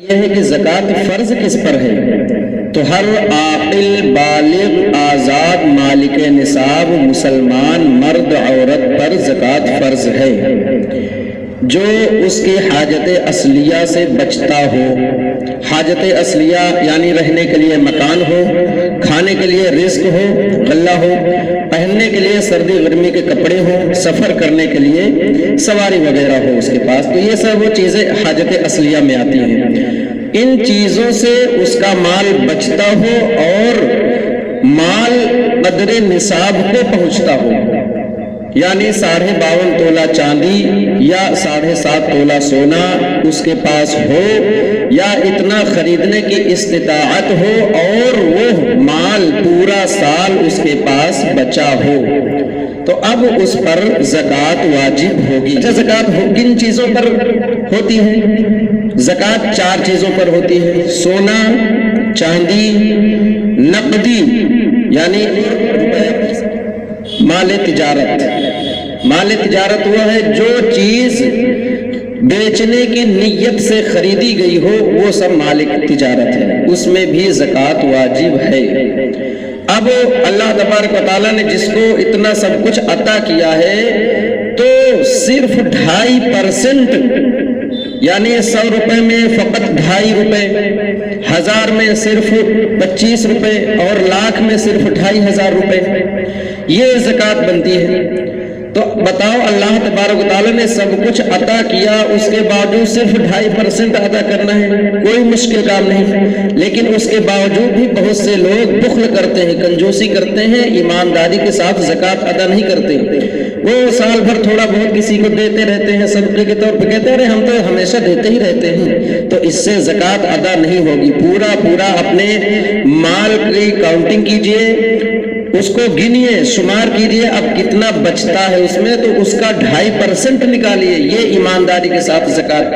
یہ ہے کہ زکوٰۃ فرض کس پر ہے؟ تو ہر عاقل بالغ آزاد مالک نصاب مسلمان مرد عورت پر زکوٰۃ فرض ہے، جو اس کی حاجت اصلیہ سے بچتا ہو۔ حاجت اصلیہ یعنی رہنے کے لیے مکان ہو، کھانے کے لیے رزق ہو، غلہ ہو، پہننے کے لیے سردی گرمی کے کپڑے ہوں، سفر کرنے کے لیے سواری وغیرہ ہو اس کے پاس، تو یہ سب وہ چیزیں حاجت اصلیہ میں آتی ہیں۔ ان چیزوں سے اس کا مال بچتا ہو اور مال قدر نصاب کو پہنچتا ہو، یعنی 52.5 تولہ چاندی یا 7.5 تولہ سونا اس کے پاس ہو، یا اتنا خریدنے کی استطاعت ہو اور وہ مال پورا سال اس کے پاس بچا ہو، تو اب اس پر زکوٰۃ واجب ہوگی۔ زکوٰۃ کن چیزوں پر ہوتی ہے؟ زکوٰۃ 4 چیزوں پر ہوتی ہے: سونا، چاندی، نقدی یعنی مال تجارت۔ مال تجارت وہ ہے جو چیز بیچنے کی نیت سے خریدی گئی ہو، وہ سب مال تجارت ہے، اس میں بھی زکوٰۃ واجب ہے۔ اب اللہ تبارک و تعالیٰ نے جس کو اتنا سب کچھ عطا کیا ہے، تو صرف 2.5% یعنی 100 روپے میں فقط 2.5 روپے، 1000 میں صرف 25 روپے اور لاکھ میں صرف 2500 روپے، یہ زکوٰۃ بنتی ہے۔ تو بتاؤ، اللہ تبارک و تعالیٰ نے سب کچھ عطا کیا، اس کے باوجود صرف 2.5% ادا کرنا ہے، کوئی مشکل کام نہیں، لیکن اس کے باوجود بھی بہت سے لوگ بخل کرتے ہیں، کنجوسی کرتے ہیں، ایمانداری کے ساتھ زکوٰۃ ادا نہیں کرتے۔ وہ سال بھر تھوڑا بہت کسی کو دیتے رہتے ہیں صدقے کے طور پہ، کہتے ہیں ہم تو ہمیشہ دیتے ہی رہتے ہیں، تو اس سے زکوٰۃ ادا نہیں ہوگی۔ پورا اپنے مال کی کاؤنٹنگ کیجئے، اس کو گنیے، شمار کیجئے، اب کتنا بچتا ہے اس میں، تو اس کا 2.5% نکالیے، یہ ایمانداری کے ساتھ زکوٰۃ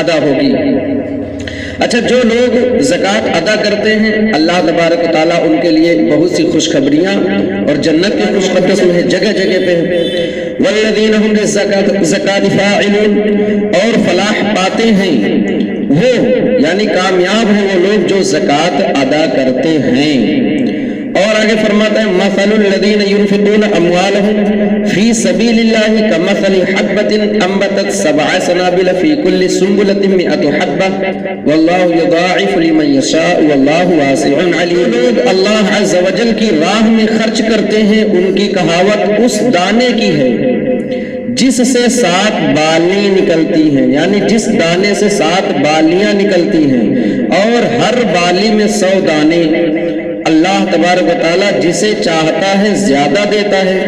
ادا ہوگی۔ اچھا، جو لوگ زکوٰۃ ادا کرتے ہیں، اللہ تبارک و تعالیٰ ان کے لیے بہت سی خوشخبریاں اور جنت کے خوشخبریاں ہیں، جگہ جگہ پہ والذین هم للزکاۃ فاعلون، اور فلاح پاتے ہیں وہ، یعنی کامیاب ہیں وہ لوگ جو زکوٰۃ ادا کرتے ہیں۔ اور آگے فرماتا ہے مثل الذین ينفقون اموالهم فی سبیل اللہ کمثل حبۃ انبتت 7 سنابل فی کل سنبلۃ 100 حبۃ واللہ یضاعف لمن یشاء واللہ واسع علیم۔ لوگ اللہ عز و جل کی راہ میں خرچ کرتے ہیں، ان کی کہاوت اس دانے کی ہے جس سے 7 بالی نکلتی ہیں، یعنی جس دانے سے 7 بالیاں نکلتی ہیں، اور ہر بالی میں 100 دانے۔ اللہ تبارک و تعالیٰ جسے چاہتا ہے زیادہ دیتا ہے،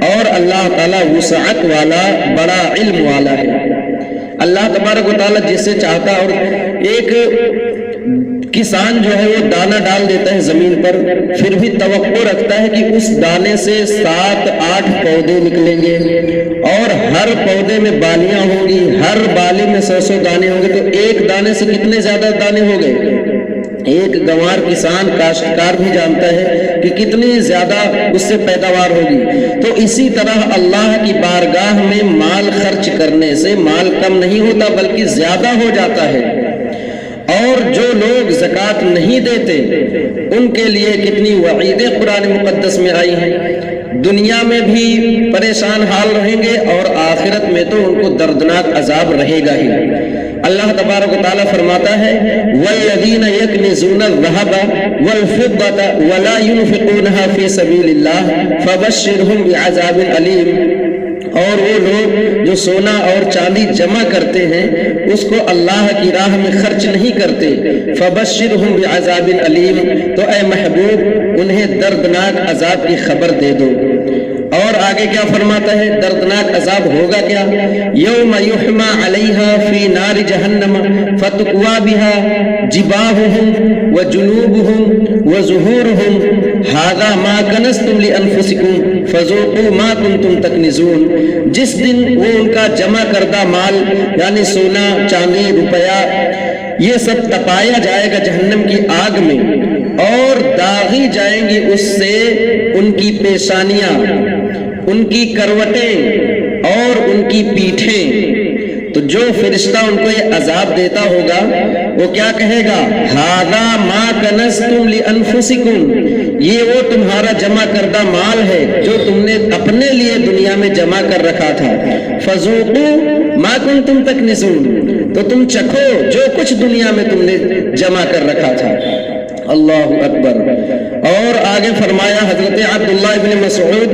اور اللہ تعالیٰ وسعت والا، بڑا علم والا ہے۔ اللہ تبارک و تعالیٰ جسے چاہتا ہے، اور ایک کسان جو ہے وہ دانہ ڈال دیتا ہے زمین پر، پھر بھی توقع رکھتا ہے کہ اس دانے سے 7-8 پودے نکلیں گے، اور ہر پودے میں بالیاں ہوں گی، ہر بالی میں 100 دانے ہوں گے، تو ایک دانے سے کتنے زیادہ دانے ہو گئے؟ ایک گنوار کسان کاشتکار بھی جانتا ہے کہ کتنی زیادہ اس سے پیداوار ہوگی۔ تو اسی طرح اللہ کی بارگاہ میں مال خرچ کرنے سے مال کم نہیں ہوتا بلکہ زیادہ ہو جاتا ہے۔ اور جو لوگ زکوٰۃ نہیں دیتے ان کے لیے کتنی وعیدیں قرآن مقدس میں آئی ہیں، دنیا میں بھی پریشان حال رہیں گے اور آخرت میں تو ان کو دردناک عذاب رہے گا ہی۔ اللہ تبارک و تعالیٰ فرماتا ہے والذین یکنزون الذھب والفضة ولا ينفقونها فی سبیل اللہ فبشرهم بعذاب علیم۔ اور وہ لوگ جو سونا اور چاندی جمع کرتے ہیں، اس کو اللہ کی راہ میں خرچ نہیں کرتے، فبشرهم بعذاب علیم، تو اے محبوب انہیں دردناک عذاب کی خبر دے دو۔ اور آگے کیا فرماتا ہے؟ دردناک عذاب ہوگا کیا؟ یوم یحما علیہا فی نار جہنم فتقوا بها جباہہم وجنوبہم وظہورہم ھذا ما کنزتم لانفسکم فذوقوا ما کنتم تکنزون۔ جس دن وہ ان کا جمع کردہ مال یعنی سونا، چاندی، روپیہ، یہ سب تپایا جائے گا جہنم کی آگ میں، اور داغی جائیں گی اس سے ان کی پیشانیاں، ان کی کروٹیں اور ان کی پیٹھیں۔ تو جو فرشتہ ان کو یہ عذاب دیتا ہوگا وہ کیا کہے گا؟ ھذا ما کنزتم لانفسکم، یہ وہ تمہارا جمع کردہ مال ہے جو تم نے اپنے لیے دنیا میں جمع کر رکھا تھا، فذوقوا ما کنتم تکنزون، تو تم چکھو جو کچھ دنیا میں تم نے جمع کر رکھا تھا۔ اللہ اکبر۔ اور آگے فرمایا حضرت عبداللہ ابن مسعود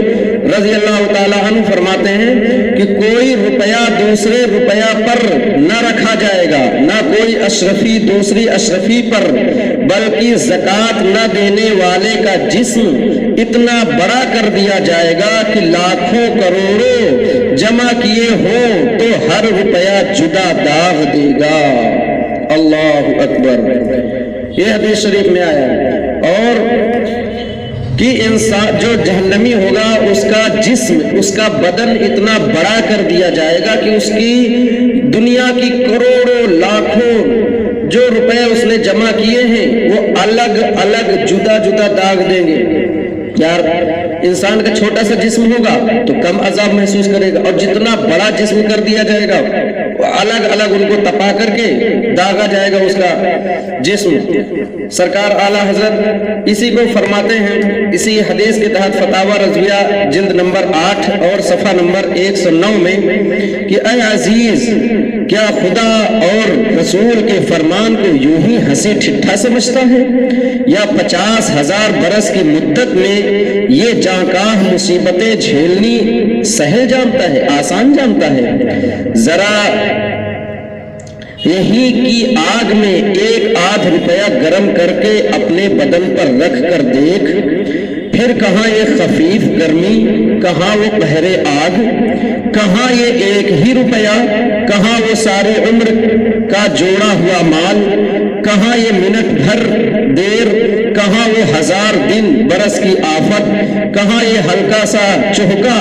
رضی اللہ تعالی عنہ فرماتے ہیں کہ کوئی روپیہ دوسرے روپیہ پر نہ رکھا جائے گا، نہ کوئی اشرفی دوسری اشرفی پر، بلکہ زکوٰۃ نہ دینے والے کا جسم اتنا بڑا کر دیا جائے گا کہ لاکھوں کروڑوں جمع کیے ہوں تو ہر روپیہ جدا داغ دے گا۔ اللہ اکبر۔ یہ حدیث شریف میں آیا ہے۔ اور کہ انسان جو جہنمی ہوگا اس کا جسم، اس کا بدن اتنا بڑا کر دیا جائے گا کہ اس کی دنیا کی کروڑوں لاکھوں جو روپے اس نے جمع کیے ہیں وہ الگ الگ جدا جدا داغ دیں گے۔ یار انسان کا چھوٹا سا جسم ہوگا تو کم عذاب محسوس کرے گا، اور جتنا بڑا جسم کر دیا جائے گا الگ الگ ان کو تپا کر کے داغا جائے گا اس کا جسم۔ سرکار اعلیٰ حضرت اسی کو فرماتے ہیں، اسی حدیث کے تحت فتاوی رضویہ جلد نمبر 8 اور صفحہ نمبر 109 میں کہ اے عزیز، کیا خدا اور رسول کے فرمان کو یوں ہی ہنسی ٹھٹھا سمجھتا ہے، یا 50,000 برس کی مدت میں یہ جاں مصیبتیں جھیلنی سہل جانتا ہے، آسان جانتا ہے؟ ذرا یہی کی آگ میں ایک آدھ روپیہ گرم کر کے اپنے بدن پر رکھ کر دیکھ، پھر کہاں یہ خفیف گرمی، کہاں وہ پہرے آگ، کہاں یہ ایک ہی روپیہ، کہاں وہ ساری عمر کا جوڑا ہوا مال، کہاں یہ منٹ بھر دیر، کہاں وہ 1000 دن برس کی آفت، کہاں یہ ہلکا سا چہکا،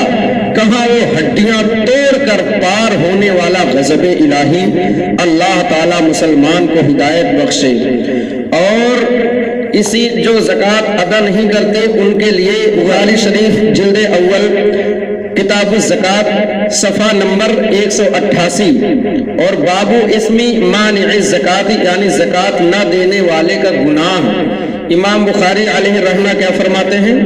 کہاں وہ ہڈیاں توڑ کر پار ہونے والا غضب الہی۔ اللہ تعالیٰ مسلمان کو ہدایت بخشے۔ اور اسی جو زکوٰۃ ادا نہیں کرتے ان کے لیے بخاری شریف جلد اول کتاب الزکوٰۃ صفحہ نمبر 188 اور بابو اسمی مانع الزکوٰۃ، یعنی زکوٰۃ نہ دینے والے کا گناہ، امام بخاری علیہ رحمہ کیا فرماتے ہیں؟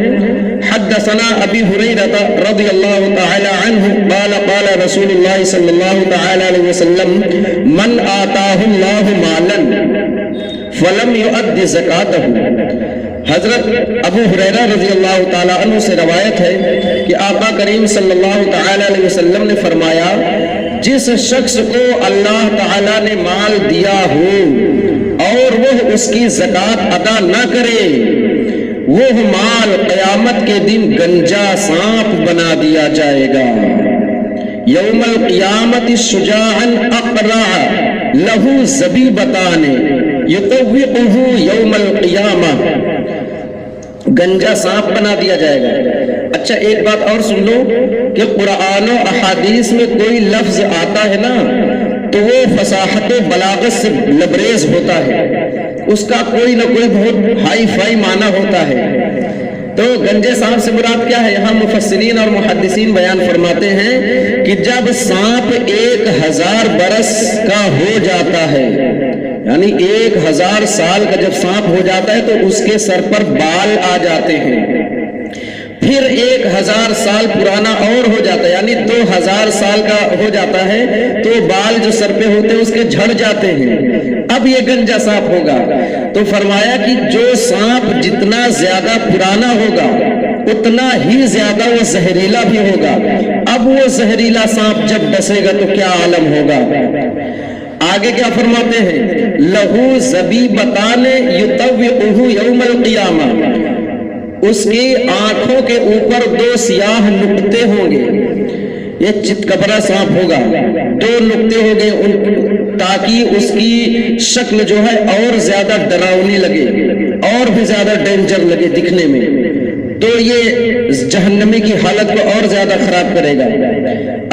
حدثنا ابی ہریرہ رضی اللہ تعالی عنہ قال قال رسول اللہ صلی اللہ تعالی علیہ وسلم من آتاہ اللہ مالا فلم یؤد زکاتہ۔ حضرت ابو ہریرہ رضی اللہ تعالی عنہ سے روایت ہے کہ آقا کریم صلی اللہ تعالی علیہ وسلم نے فرمایا، جس شخص کو اللہ تعالی نے مال دیا ہو اور وہ اس کی زکوٰۃ ادا نہ کرے، وہ مال قیامت کے دن گنجا سانپ بنا دیا جائے گا۔ یوم القیامت شجاعا اقرع لہو زبیبتان یطوقہ یوم القیامہ، گنجا سانپ بنا دیا جائے گا۔ اچھا ایک بات اور سن لو کہ قرآن و احادیث میں کوئی لفظ آتا ہے نا تو وہ فصاحت و بلاغت سے لبریز ہوتا ہے، اس کا کوئی نہ کوئی بہت ہائی فائی معنی ہوتا ہے۔ تو گنجے سانپ سے مراد کیا ہے؟ یہاں مفسرین اور محدثین بیان فرماتے ہیں کہ جب سانپ 1000 برس کا ہو جاتا ہے، یعنی 1000 سال کا جب سانپ ہو جاتا ہے تو اس کے سر پر بال آ جاتے ہیں، پھر 1000 سال پرانا اور ہو جاتا ہے، یعنی 2000 سال کا ہو جاتا ہے تو بال جو سر پہ ہوتے ہیں اس کے جھڑ جاتے ہیں، اب یہ گنجا سانپ ہوگا۔ تو فرمایا کہ جو سانپ جتنا زیادہ پرانا ہوگا اتنا ہی زیادہ وہ زہریلا بھی ہوگا۔ اب وہ زہریلا سانپ جب ڈسے گا تو کیا عالم ہوگا؟ آگے کیا فرماتے ہیں؟ لہو زبیبتان یطوقہ یوم القیامہ، اس کی آنکھوں کے اوپر 2 سیاہ نقطے ہوں گے، یہ چتکبرا سانپ ہوگا، 2 نقطے ہوں گے تاکہ اس کی شکل جو ہے اور زیادہ ڈراؤنی لگے اور بھی زیادہ ڈینجر لگے دکھنے میں، تو یہ جہنمی کی حالت کو اور زیادہ خراب کرے گا۔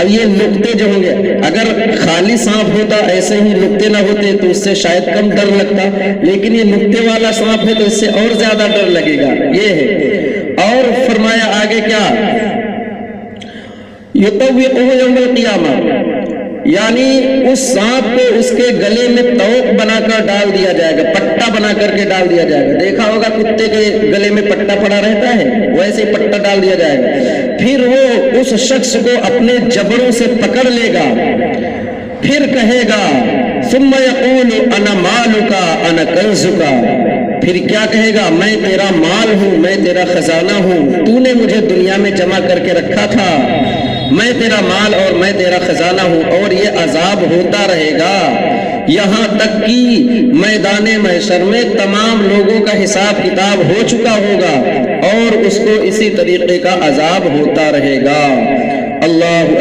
اب یہ نقطے جو ہوں گے، اگر خالی سانپ ہوتا ایسے ہی نقطے نہ ہوتے تو اس سے شاید کم ڈر لگتا، لیکن یہ نقطے والا سانپ ہے تو اس سے اور زیادہ ڈر لگے گا، یہ ہے۔ اور فرمایا آگے کیا؟ یطوقہ یوم القیامہ، یعنی اس سانپ کو اس کے گلے میں توق بنا کر ڈال دیا جائے گا، پٹا بنا کر کے ڈال دیا جائے گا. دیکھا ہوگا کتے کے گلے میں پٹا پڑا رہتا ہے، ویسے ہی پٹا ڈال دیا جائے گا. پھر وہ اس شخص کو اپنے جبڑوں سے پکڑ لے گا، پھر کہے گا ثم یقول انا مالک انا کنزک. پھر کیا کہے گا؟ میں تیرا مال ہوں، میں تیرا خزانہ ہوں، تو نے مجھے دنیا میں جمع کر کے رکھا تھا، میں تیرا مال اور میں تیرا خزانہ ہوں. اور یہ عذاب ہوتا رہے گا یہاں تک کہ میدان محشر میں تمام لوگوں کا حساب کتاب ہو چکا ہوگا اور اس کو اسی طریقے کا عذاب ہوتا رہے گا. اللہ